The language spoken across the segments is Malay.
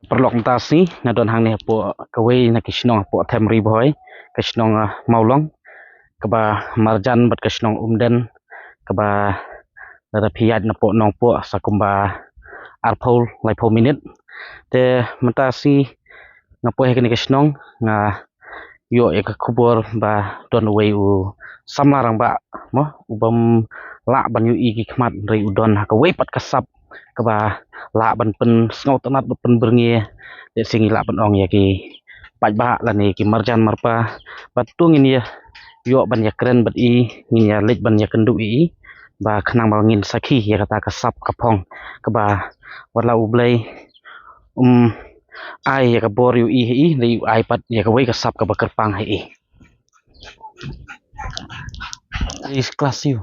perloktasi ngadon hang ni po kawai na kisnong po temri boy kisnong maulong kaba marjan bat kisnong umden kaba rapiat na po nong po sakumba arpol laipo minute te mentasi ngapo hekini kisnong nga yo ek kubur ba don wei u samlarang ba mo ubam la ban yu iki khmat rei udon hakawai pat kasap kaba la ban pen snau tanat pen berngie de singi la ban ong ya ki paj ba la ni ki marjan marpa batung ini ya yo ban ya keren bat i ni ya lej ban ya kendu i ba khnang ba ngin sakhi ya kata kasap kapong kaba wala ublai ai ya kabor yu i ni ai pat ya kawai kasap kaba kerpang i is kelas yu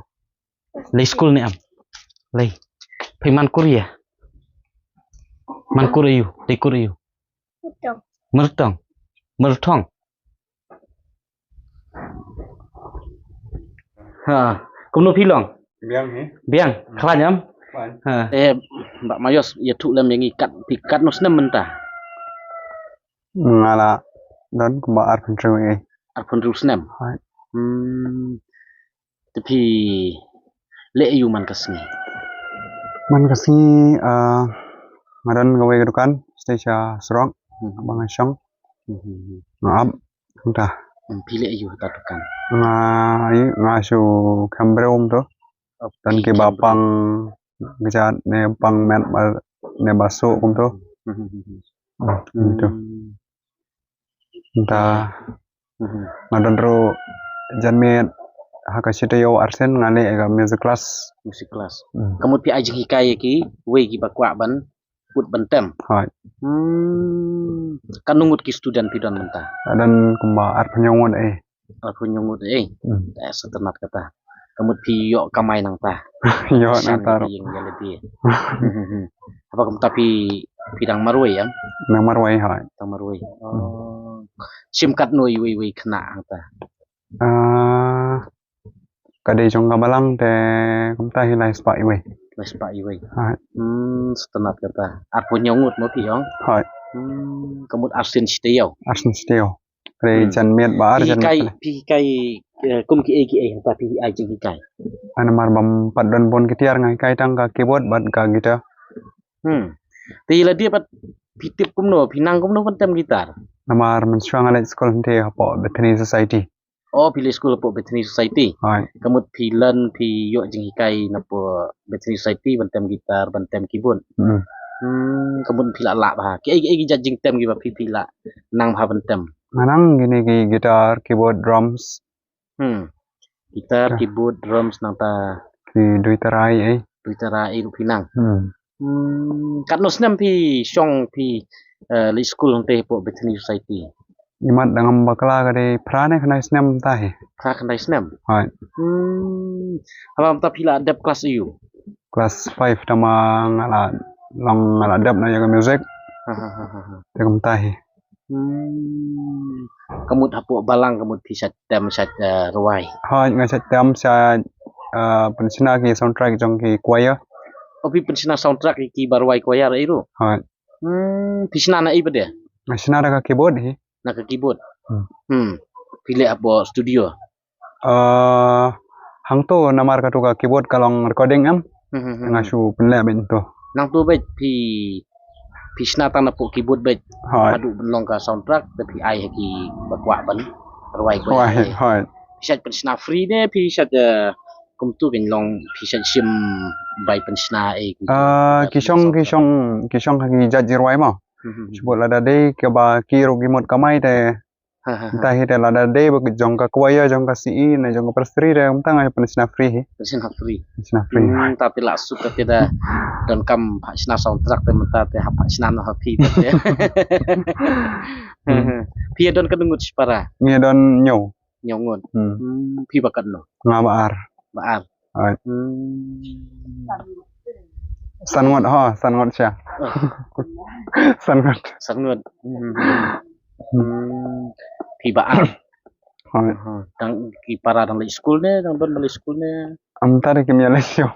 lei school ni am lei Paiman Korea Man Korea di Korea Mertong Mertong ha kumno pilong biang khalanyam ha mbak mayos ya thuk lam yang ikat pikat nos nem mentah ngala don kumba arpun rusnem tapi le yu man kasni ngadan gawe kedukan station serong bang syong ngap entah pile yu tatukan ngasu kambreum to dan ke bapang gejat ne pang met ne baso kum to gitu entah ngadan ro janmet hakasitayo arsen ngale ga music class kamu pi ajing hikai ki we ki bakwa ban put bentem hai kanungut ki student pidon menta dan kumba arpanyongon arpanyongot setenat kata kamu pi yo kamai nang ta yo nang tar yang jalati apa kamu tapi pidang marwai ya nang marwai hai tang marwai simkat noi we kena ta kadai jong kabalang te kumta hilai spa iwe hai setenat kata arpanyongot mo pi yong hai kamu arsen steo re janmet bar pi kai kum ki tapi ai jing kai anamar bam padon bon kitiar ngai kai tang ka keyboard bat ka gitar ti la dia pat pitip kumno pinang kumno pantem gitar namar mensuang ale sekolah te hapo Bethany Society pilih school po Bethany Society hai kamu pilan pi yo jing kai na po Bethany Society pantem gitar pantem keyboard kamu pila la ba ki jing tem gi ba pila nang ba pantem manang gini ki gitar keyboard drums gitar keyboard drums nang ta ki duitarai ru pinang kat nos nem pi song pi li school te po Bethany Society imat dengan bakla kade prane kena snam tahe pra kena snam hai habam ta pila dep kelas you kelas 5 tama ngala long ngala dep na yaga music tegam tahe kamu hapo balang kamu pisat tem sat ruai hai ngasat tem sa pensina ki soundtrack jong ki choir opi pensina soundtrack ki barwai choir iru hai pisna na iba dia ngasina daga keyboard hi nak keyboard pilih apa studio hang to namar katuka keyboard kalong recording am ngasu penle ben to nang tu bet pi snatan apa keyboard bet adu benlong ka soundtrack tapi ai ki bakwa ban rwai ko hai pisat pensna free ne pisat kum tu benlong pisat sim bai pensna kisong ki jaji rwai ma sebut lada dei ke ba kiro gimot kamai te entah ite lada dei ba jong ka kuaya jong ka si na jong ka prestri de umtang ai pensna free tapi la suka tidak dan kam pasna soundtrack te menta te hapa sna no happy pi don kedungut separa ni don nyongot pi bakat no ngabaar ai sangot sia sangot pi baar dang ki para dang school ne dang don school ne antara kimia lesio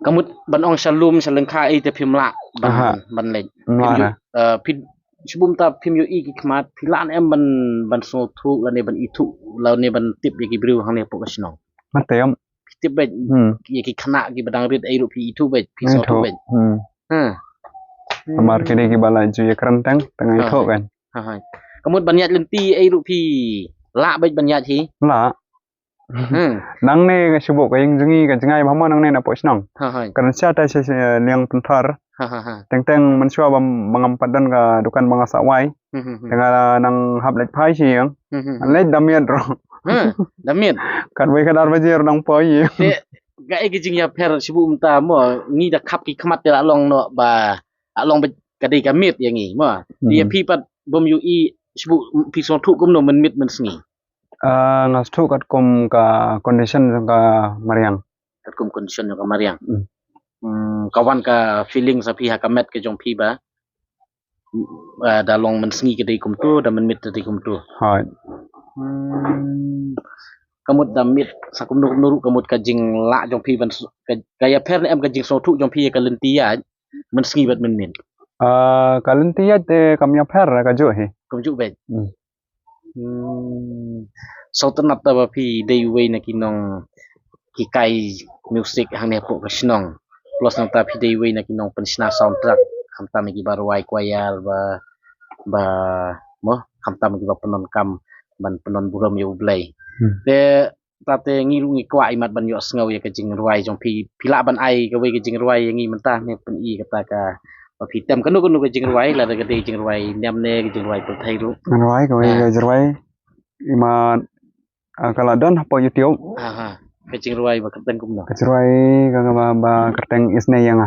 kamut ban ong shalom shalengkha te phim la ban le phim sebelum ta phim yo i ki khmat philan em ban so thu la ne ban i thu la ne ban tip ki briu hang ne po ka snong Mateom. tip bet ki khana ki badang rit ai ru phi thu bet phi so thu bet Amar kini ki bala ju ya kerentang tengah itu kan. Kamut banyat lenti ai ru phi la bet banyat hi La. Nang ne sibuk ka yung jungi ka jingai bama nang ne na po snong. Kan siata se liang pentar. Teng mensua mengampadan ka dukan mga sawai. Tengah nang hablet pai si yang. Anlet damian ro. Damian. Kan we kadar bajir nang pai. Ga e jing ya per sibuk ta mo ni da khap ki khmat la long no ba long ba kadai ka mit yang ni mo. Dia pi pat bom yu i sibuk pi so thu kum no man mit man sngi. Ngas thu kat kum ka condition ka mariang. Kat kum condition ka mariang. Kawan ka feeling sa pihak ka met ke jong pi ba da long man sngi ke dei kum tu da man mit dei kum tu Hai. Kamut da mit sa kum nuru kamut ka jing la jong pi ban ka ya per em ka jing so thu jong pi ka lenti ya man sngi bat man min Kalenti ya te kamya per ka jo he. kum ju bet so tanap ta ba pi dei we na kinong ki kai music hang ne po ka snong plus nang ta pi dei we na kinong pensna soundtrack kham ta mi ba ruai kwayal ba mo kham ta mi ba penon kam ban penon buram yo blai te ta te ngi ngi kwa imat ban yo sngaw ya ka jing ruai jong pi pila ban ai ka we ka jing ruai ngi man ta ne pen i ka ta ka ba pi tem kanu ka jing ruai la ka dei jing ruai nyam ne ka jing ruai pe thai ru Ruai ka we ka ruai ima kaladon apa YouTube. Ka jing ruai ba kerteng kum no Ka ruai ka ba kerteng isne yang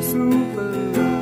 Super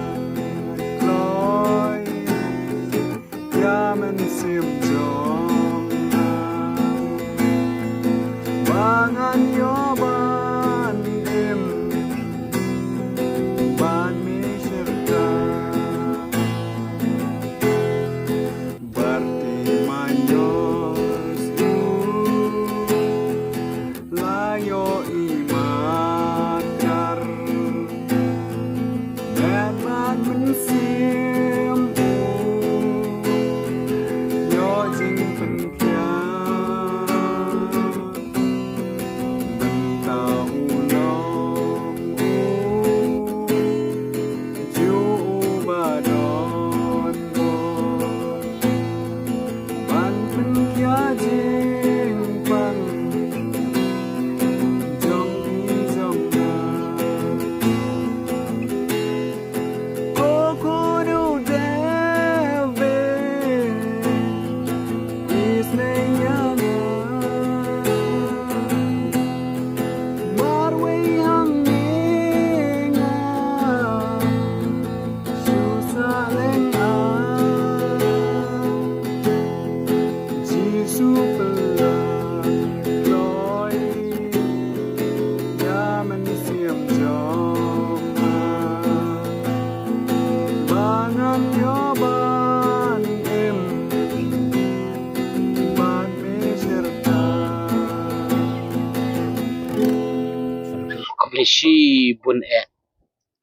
bun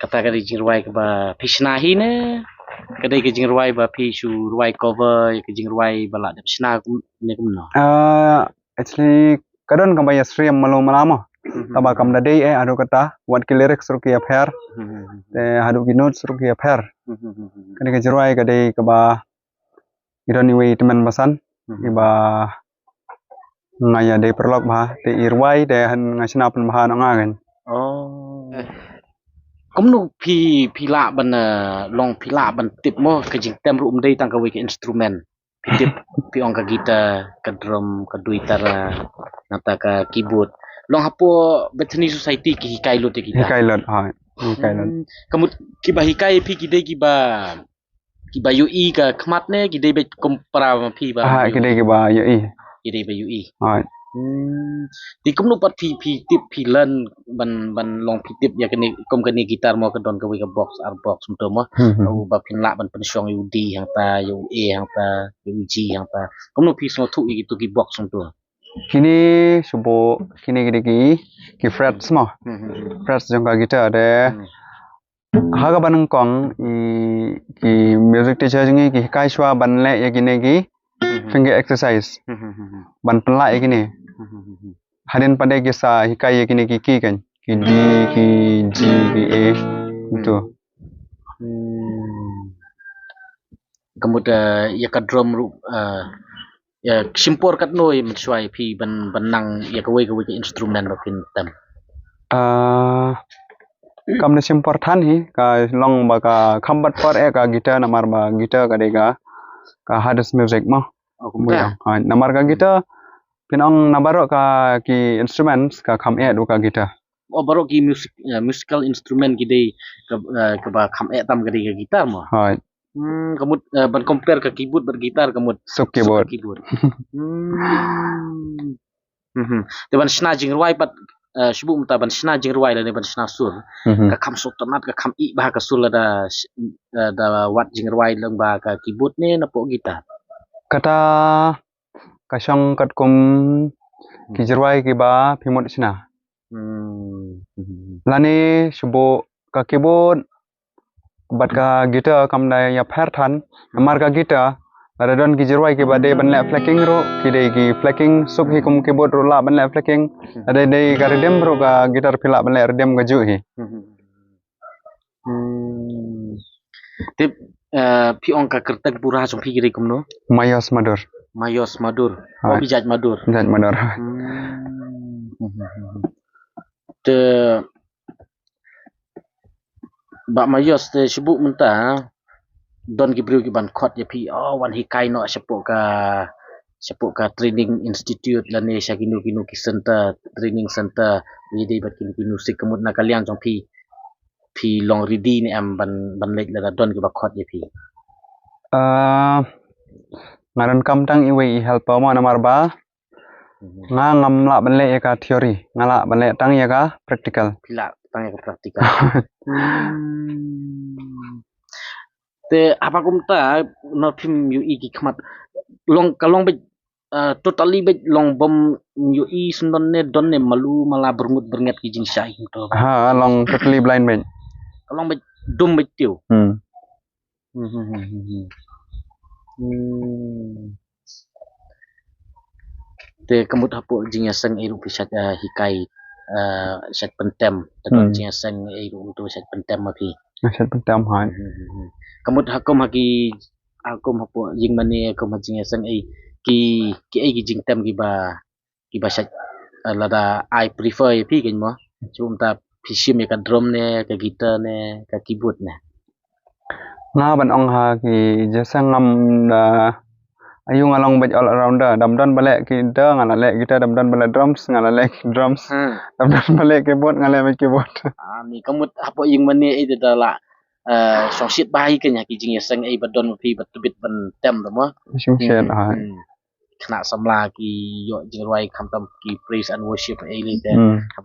kata kadi jing ruai ke ba pishna hi ne kadai ke jing ruai ba pi su ruai cover ke jing ruai bala de pishna ne kum no Actually kadon kam ya stream malo malama taba kam da dei adu kata wat ki lyrics ru ki affair te hadu ki notes ru ki affair kani ke jirai ka dei ka ba ironi we teman basan iba ngaya dei perlok ba te irwai de han ngasna pen ba na ngagen oh kum nu pi la ban long pi la ban tip mo ke jing tem ru dei tang ka we ke instrument pi tip pi ong ka guitar ka drum ka duitar nata ka keyboard long hapo Bethany society ki hikai lo te kita hikai lot ha hikai lot kamut ki ba hikai pi ki dei ki ba UI ka khmat ne ki dei be kompara ma pi ba ha ki dei ki ba UI ki dei be UI ha di kum nu pat pi tip pi learn ban long pi tip ya kini kom kani gitar mo ka don ka we ka box ar box mto mo au ba pin la ban pen song UD hang ta UA hang ta UG hang ta kum nu pi so thu ki tu ki box mto kini subo kini ki frets mo frets jong ka gitar de haga banang kong ki music teacher jingi ki kai shwa ban le ya gine ki finger exercise ban pla ya gine hadin pada ki sa hikai ya gine ki kan ki D ki G ki A itu kemudian ya ka drum ru ya simpor kat noi mensuai pi benang ya kawe ke instrumen ba pin tam kam ne simpor than hi ka long ba ka khambat por ka gitar namar ba gitar ka dega ka hardest music mo namar ka gitar pinong nabaro ka ki instruments ka kham du ka gitar baro ki musical instrument ki dei ka ba kham tam ka dei ka gitar mo kamut ban compare ka keyboard ber gitar kamut sok keyboard te ban sna jing ruai pat shubu mta ban sna jing ruai la ban sna sur ka kham so tonat ka kham I ba ka sur la da wat jing ruai lang ba ka keyboard ne na po gitar kata kasang kat kum ki jirwai ki ba phimot sna lani shubu ka keyboard bat ka gitar kam da ya pher than amar ka gitar ada don ki jirwai ki bade ban la flicking ro ki dei ki flicking suk hi kum keyboard ro la ban la flicking ada dei ka redem ro ka gitar phila ban la redem ga ju hi tip pi ong ka kertek pura jong pi giri kum no mayos madur bijaj madur te ba mayos te sibuk menta don ki bru ki ban khot ya pi wan hikai no sepok ka training institute la ne sha kinu ki center training center ni dei bat kinu sik kemut na kalian jong pi long ridi ni am ban lek la don ki ba khot ya pi ngaran kam tang iwe I help ma namar ba nga ngam la ban le ka theory ngala ban le tang ya ka practical pila tang ya ka practical te apa kum ta no phim UI ki khmat long kalong be totally be long bom UI sundon ne don ne malu mala berngut bernget ki jing sai to ha long totally blind be kalong be dum be tiu te kamut hapo jing ya sang iru pisat hikai set pentem teton jing ya sang iru tu set pentem ma pi set pentem han kamut hakom hapo jing mane hakom jing ya sang ki jing tem ki ba set lada I prefer pi kin mo chum ta pisim ya ka drum ne ka gitar ne ka keyboard ne nga ban ong ha ki jasa ngam da ayu ngalong bet all arounder dam don bale ki da ngala le gitar dam don bale drums ngala le drums dam don bale keyboard ngala le keyboard ni kamut hapo jing mane ida da la song shit bai ke nya ki jing ya sang badon pi batubit ban tem mo song shit ha khna samla ki yo jing ruai kham tam ki praise and worship li te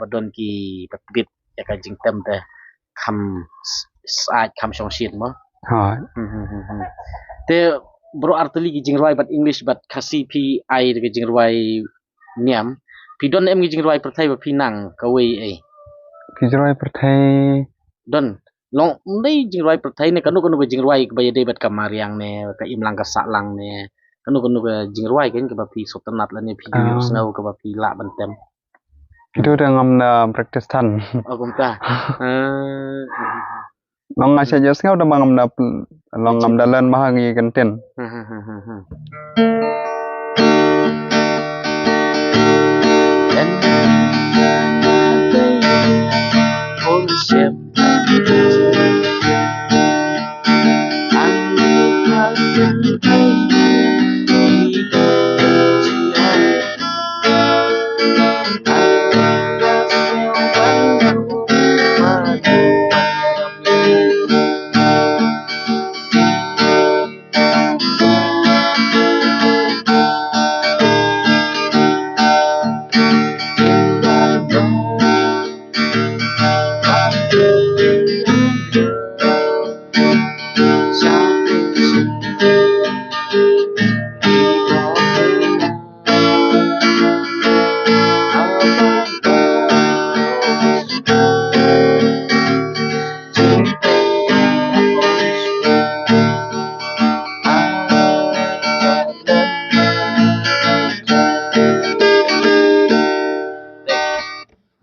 badon ki batubit ya ka jing tem te kham sai kham song shit mo ha te bro artli ki jing ruai bat english bat khasi pi ai ki jing ruai niam pi don em ki jing ruai prathai ba pi nang ka wei kijroi perthai don long ndai jingruai perthai ne kanu kanu jingruai ba yade bat kamariang ne ka imlang ka saklang ne kanu jingruai kan ka ba pi sotanat la ne pi yu snau ka ba pi la bantem itu udah ngamna practice tan agum ta long ngasih jas ngau udah ngamna long ngamda lan mahangi kenten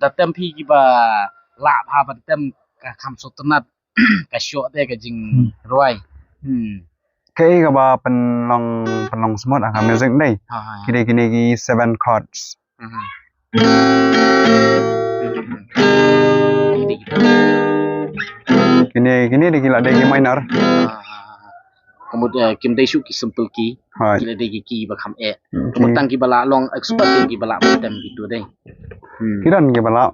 datem pi ki ba la pha bantem ka kham sotanat ka syok te ka jing ruai cái ba penlong semut ah music đây kini ki 7 chords kini di gila degi minor kemudian kim dai ki simple ki gila degi ki ba kham e kemudian ki bala long expert ki bala bantem gitu deh kiran ki bala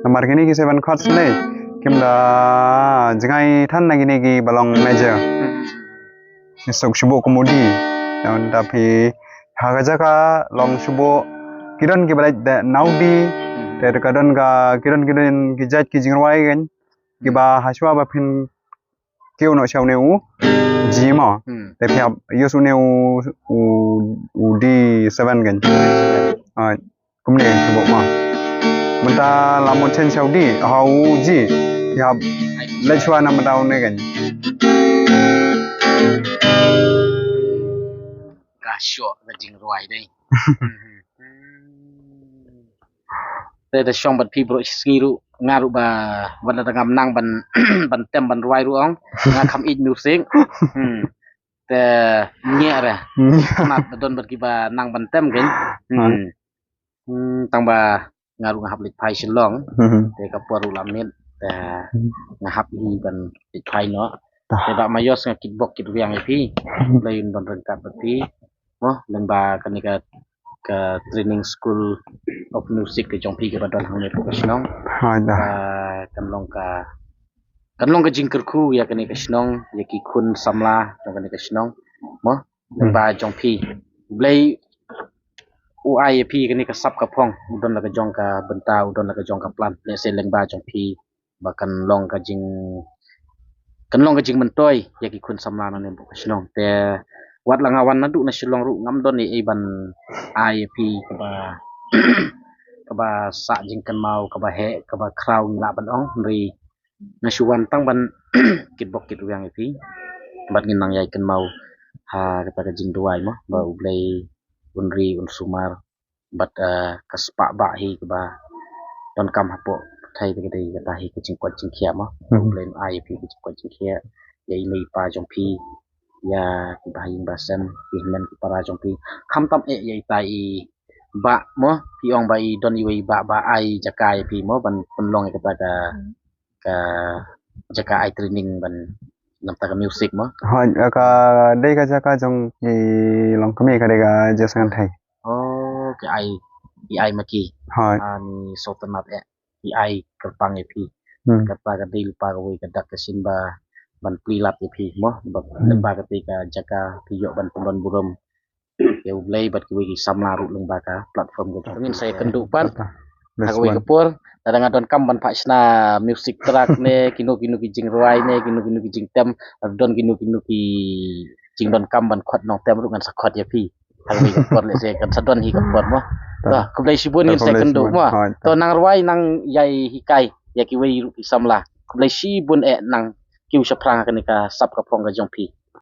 nomor kini ki 7 chords nih kim da jangai than na gini ki balong major ni sok shubo komodi dan tapi haga jaka long shubo kiran ki bala naudi ter kadon ka kiran ki jat ki jingwai kan ki ba haswa ba phin kêu nó chào nêu gì mà để phép yêu số nêu u đi 7 gần cũng nên cho bộ mà mình ta làm một chân chào đi hậu gì thì học lấy cho anh em đâu này gần cả short là chừng rồi đây đây là xong bật phi bro skiru ngaru ba wala tengah menang ban tem ban ruai ruang nga kham in music te nya ra mat don bật ki ba nang ban tem gen tang ba ngaru ngahap lit phai silong te ka poru lamet te ngahap hi ban lit phai no te ba mayos nga kitbok kit wiang pi lain don rengkat beti mo lemba kanika ke training school of music ke jongpi ke badal hang ne profesional kan long ka jingker khu ya kene ke snong ya ki khun samla jong kene ke snong mo ba jongpi blai UIP kene ke sap ka phong udon la ka jong ka benta udon la ka jong ka plan le se leng ba jongpi ba kan long ka jing mentoi ya ki khun samla ne profesional te wat la ngawan nadu na silong ru ngam don ni iban IP kaba sa jingkan mau kaba he kaba kraw la ban ong ri na suwan tang ban kitbok kit wiang ipi bat ngin nang yai kan mau ha kata jing duai mo ba ublei unri un sumar bat kaspa ba hi kaba don kam hapo thai de de kata hi ke jing kwat jing khia mo ublei IP ke jing kwat jing khia yai mei pa jong pi ya bahing basen ihman ki para jongpi kham tam e yai tai ba mo pi ong bai don yui ba ai jakai pi mo ban penlong ka jaka ai training ban nam ta music mo ha ka dei ka jaka jong ki long kami ka dei ka jasan thai oh ke ai maki ani sotanat e ai kerpang e pi kata ka dei pa ka wi ka dak kesin ba ban prilat pi mo ba ketika jaga piyo ban pembon burum ya ublai bat kuwi samla ru leng baka platform ko ngin saya kendupan aku wi kepur dadang adon kam ban paksna music track ne kinu ki jing ruai ne kinu ki jing tem don kinu ki jing don kam ban khot nong tem ru ngan sakhot ya pi hal wi kapot le se kan sadon hi kapot mo to kublai sibun ni Kublai second do sibun, mo hoi, to nang rwai nang yai hikai ya ki wei ru samla kublai sibun nang kiu shaprang kan ka sap ka phong ka jong pi